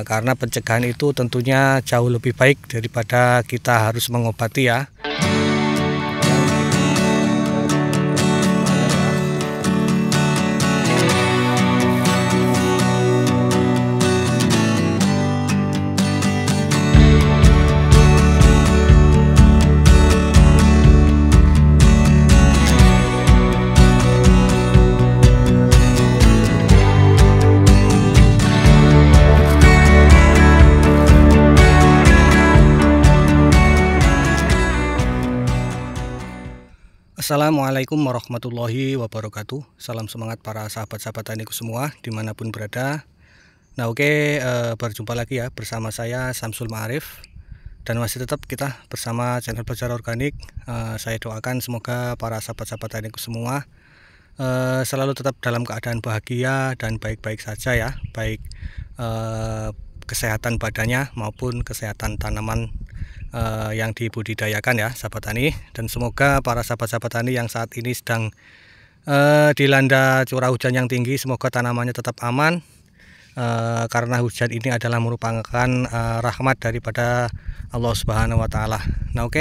karena pencegahan itu tentunya jauh lebih baik daripada kita harus mengobati ya. Assalamualaikum warahmatullahi wabarakatuh. Salam semangat para sahabat-sahabat taniku semua dimanapun berada. Nah berjumpa lagi ya bersama saya Samsul Ma'arif. Dan masih tetap kita bersama channel Belajar Organik. Saya doakan semoga para sahabat-sahabat taniku semua selalu tetap dalam keadaan bahagia dan baik-baik saja ya. Baik kesehatan badannya maupun kesehatan tanaman yang dibudidayakan ya sahabat tani. Dan semoga para sahabat-sahabat tani yang saat ini sedang dilanda curah hujan yang tinggi, semoga tanamannya tetap aman, karena hujan ini adalah merupakan rahmat daripada Allah Subhanahu wa Ta'ala. Nah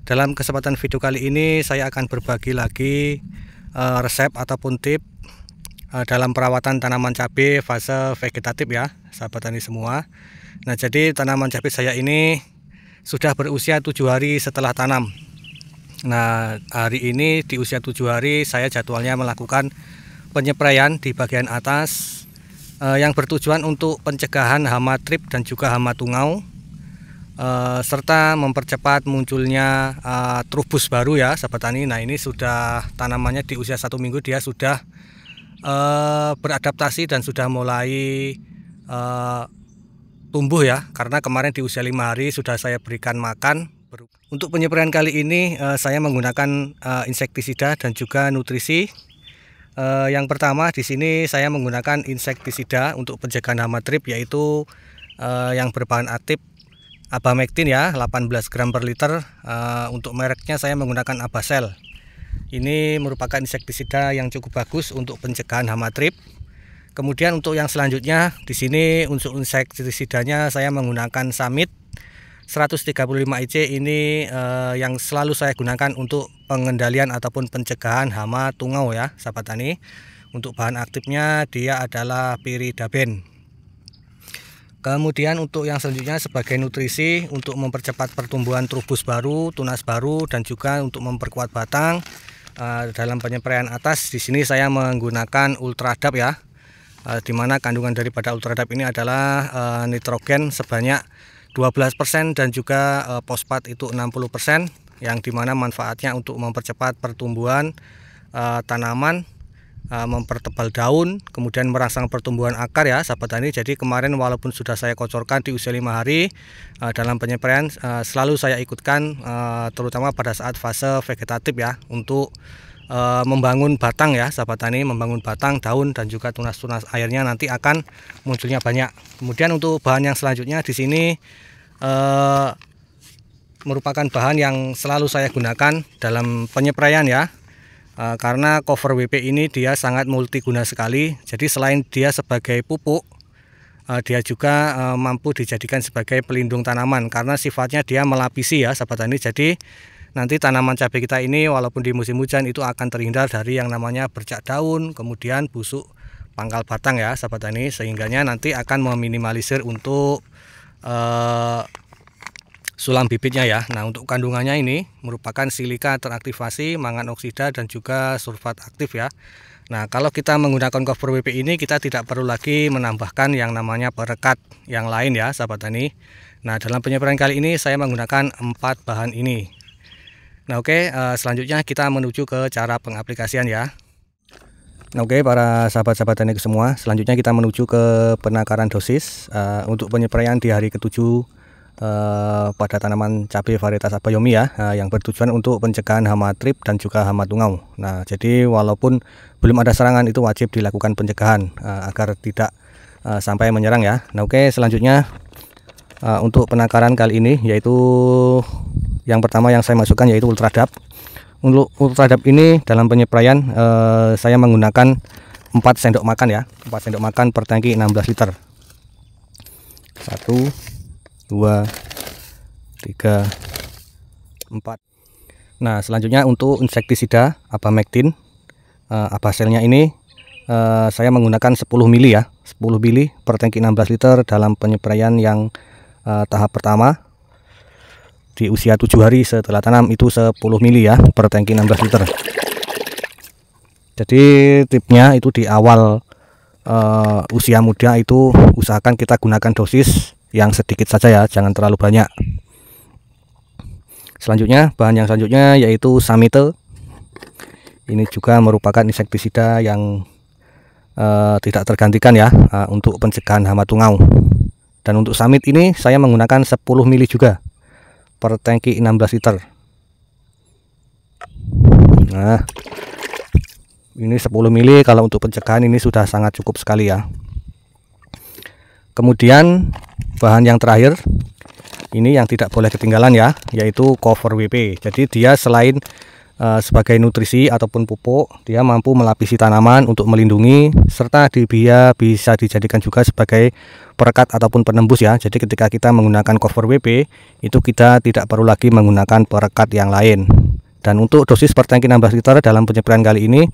dalam kesempatan video kali ini saya akan berbagi lagi resep ataupun tip dalam perawatan tanaman cabai fase vegetatif ya sahabat tani semua. Nah jadi tanaman cabai saya ini sudah berusia 7 hari setelah tanam. Nah hari ini di usia 7 hari saya jadwalnya melakukan penyepraian di bagian atas yang bertujuan untuk pencegahan hama trip dan juga hama tungau, serta mempercepat munculnya trubus baru ya sahabat tani. Nah ini sudah tanamannya di usia 1 minggu dia sudah beradaptasi dan sudah mulai tumbuh ya, karena kemarin di usia 5 hari sudah saya berikan makan. Untuk penyempraian kali ini saya menggunakan insektisida dan juga nutrisi. Yang pertama di sini saya menggunakan insektisida untuk pencegahan hama trip, yaitu yang berbahan aktif abamectin ya, 18 gram per liter. Untuk mereknya saya menggunakan Abasel. Ini merupakan insektisida yang cukup bagus untuk pencegahan hama trip. Kemudian untuk yang selanjutnya di sini unsur insektisidanya saya menggunakan Samit 135 IC. Ini yang selalu saya gunakan untuk pengendalian ataupun pencegahan hama tungau ya sahabat tani. Untuk bahan aktifnya dia adalah Pyridaben. Kemudian untuk yang selanjutnya sebagai nutrisi untuk mempercepat pertumbuhan trubus baru, tunas baru, dan juga untuk memperkuat batang. Dalam penyepraian atas di sini saya menggunakan Ultradap ya. Dimana kandungan daripada Ultradap ini adalah nitrogen sebanyak 12% dan juga fosfat itu 60%, yang dimana manfaatnya untuk mempercepat pertumbuhan tanaman, mempertebal daun, kemudian merangsang pertumbuhan akar ya sahabat tani. Jadi kemarin walaupun sudah saya kocorkan di usia 5 hari, dalam penyepraian selalu saya ikutkan terutama pada saat fase vegetatif ya, untuk membangun batang ya sahabat tani, membangun batang, daun, dan juga tunas-tunas airnya nanti akan munculnya banyak. Kemudian untuk bahan yang selanjutnya di sini merupakan bahan yang selalu saya gunakan dalam penyepraian ya, karena cover WP ini dia sangat multiguna sekali. Jadi selain dia sebagai pupuk, dia juga mampu dijadikan sebagai pelindung tanaman karena sifatnya dia melapisi ya sahabat tani. Jadi nanti tanaman cabai kita ini walaupun di musim hujan itu akan terhindar dari yang namanya bercak daun, kemudian busuk pangkal batang ya sahabat tani, sehingganya nanti akan meminimalisir untuk sulam bibitnya ya. Nah untuk kandungannya ini merupakan silika teraktivasi, mangan oksida, dan juga sulfat aktif ya. Nah kalau kita menggunakan cover WP ini kita tidak perlu lagi menambahkan yang namanya perekat yang lain ya sahabat tani. Nah dalam penyepraian kali ini saya menggunakan 4 bahan ini. Nah selanjutnya kita menuju ke cara pengaplikasian ya. Nah para sahabat-sahabat tani semua, selanjutnya kita menuju ke penakaran dosis untuk penyepraian di hari ke-7 pada tanaman cabai varietas Abayomi ya, yang bertujuan untuk pencegahan hama trip dan juga hama tungau. Nah jadi walaupun belum ada serangan itu wajib dilakukan pencegahan agar tidak sampai menyerang ya. Nah selanjutnya untuk penakaran kali ini yaitu yang pertama yang saya masukkan yaitu Ultradap. Untuk Ultradap ini dalam penyepraian saya menggunakan 4 sendok makan ya, 4 sendok makan per tangki 16 liter. 1, 2, 3, 4. Nah, selanjutnya untuk insektisida Abamectin Abaselnya ini saya menggunakan 10 mili ya, 10 mili per tangki 16 liter dalam penyempraian yang tahap pertama di usia 7 hari setelah tanam, itu 10 mili ya per tangki 16 liter. Jadi tipnya itu di awal usia muda itu usahakan kita gunakan dosis yang sedikit saja ya, jangan terlalu banyak. Selanjutnya, bahan yang selanjutnya yaitu Samite. Ini juga merupakan insektisida yang tidak tergantikan ya untuk pencegahan hama tungau. Dan untuk Samit ini saya menggunakan 10 mili juga per tangki 16 liter. Nah, ini 10 mili kalau untuk pencegahan ini sudah sangat cukup sekali ya. Kemudian bahan yang terakhir ini yang tidak boleh ketinggalan ya, yaitu Cover WP. Jadi dia selain sebagai nutrisi ataupun pupuk, dia mampu melapisi tanaman untuk melindungi, serta dia bisa dijadikan juga sebagai perekat ataupun penembus ya. Jadi ketika kita menggunakan Cover WP itu kita tidak perlu lagi menggunakan perekat yang lain. Dan untuk dosis per tangki 16 liter dalam penyempraian kali ini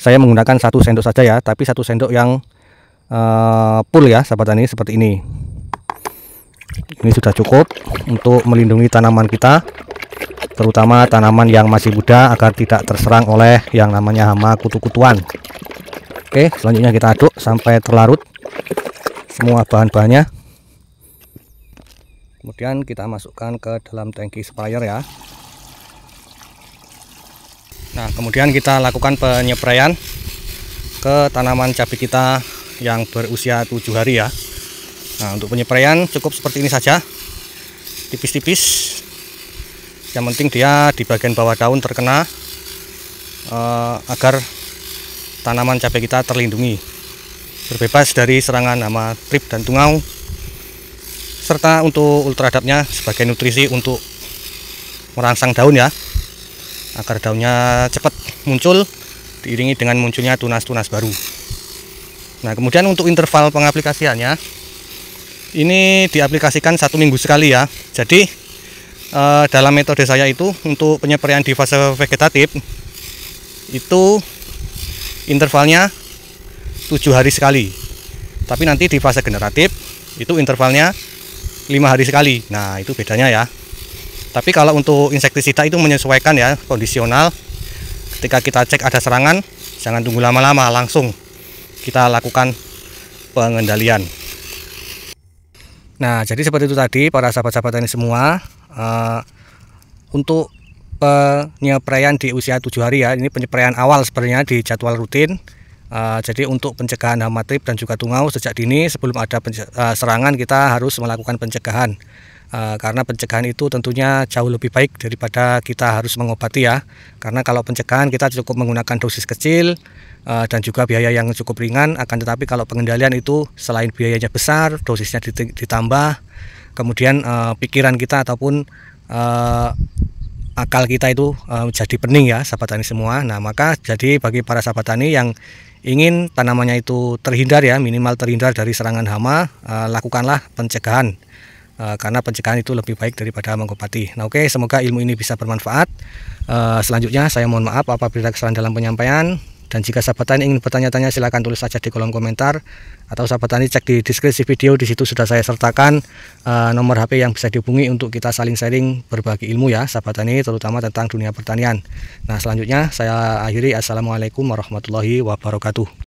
saya menggunakan 1 sendok saja ya, tapi 1 sendok yang full ya sahabat tani, seperti ini. Ini sudah cukup untuk melindungi tanaman kita, terutama tanaman yang masih muda, agar tidak terserang oleh yang namanya hama kutu-kutuan. Oke, selanjutnya kita aduk sampai terlarut semua bahan-bahannya. Kemudian kita masukkan ke dalam tangki sprayer ya. Nah, kemudian kita lakukan penyempraian ke tanaman cabai kita yang berusia 7 hari ya. Nah, untuk penyempraian cukup seperti ini saja, tipis-tipis. Yang penting dia di bagian bawah daun terkena, agar tanaman cabai kita terlindungi, berbebas dari serangan hama trip dan tungau. Serta untuk ultradapnya sebagai nutrisi untuk merangsang daun ya, agar daunnya cepat muncul diiringi dengan munculnya tunas-tunas baru. Nah, kemudian untuk interval pengaplikasiannya ini diaplikasikan 1 minggu sekali ya. Jadi dalam metode saya itu untuk penyempraian di fase vegetatif itu intervalnya 7 hari sekali. Tapi nanti di fase generatif itu intervalnya 5 hari sekali. Nah, itu bedanya ya. Tapi kalau untuk insektisida itu menyesuaikan ya, kondisional. Ketika kita cek ada serangan, jangan tunggu lama-lama, langsung kita lakukan pengendalian. Nah, jadi seperti itu tadi para sahabat-sahabat tani semua, untuk penyempraian di usia 7 hari ya, ini penyempraian awal sebenarnya di jadwal rutin. Jadi untuk pencegahan hama trip dan juga tungau sejak dini, sebelum ada serangan kita harus melakukan pencegahan. Karena pencegahan itu tentunya jauh lebih baik daripada kita harus mengobati ya. Karena kalau pencegahan kita cukup menggunakan dosis kecil dan juga biaya yang cukup ringan. Akan tetapi kalau pengendalian itu selain biayanya besar, dosisnya ditambah, kemudian pikiran kita ataupun akal kita itu jadi pening ya sahabat tani semua. Nah, maka jadi bagi para sahabat tani yang ingin tanamannya itu terhindar ya, minimal terhindar dari serangan hama, lakukanlah pencegahan. Karena pencegahan itu lebih baik daripada mengobati. Nah, oke, semoga ilmu ini bisa bermanfaat. Selanjutnya saya mohon maaf apabila kesalahan dalam penyampaian. Dan jika sahabat tani ingin bertanya-tanya, silahkan tulis saja di kolom komentar. Atau sahabat tani cek di deskripsi video, di situ sudah saya sertakan nomor HP yang bisa dihubungi untuk kita saling sharing berbagi ilmu ya sahabat tani, terutama tentang dunia pertanian. Nah, selanjutnya saya akhiri. Assalamualaikum warahmatullahi wabarakatuh.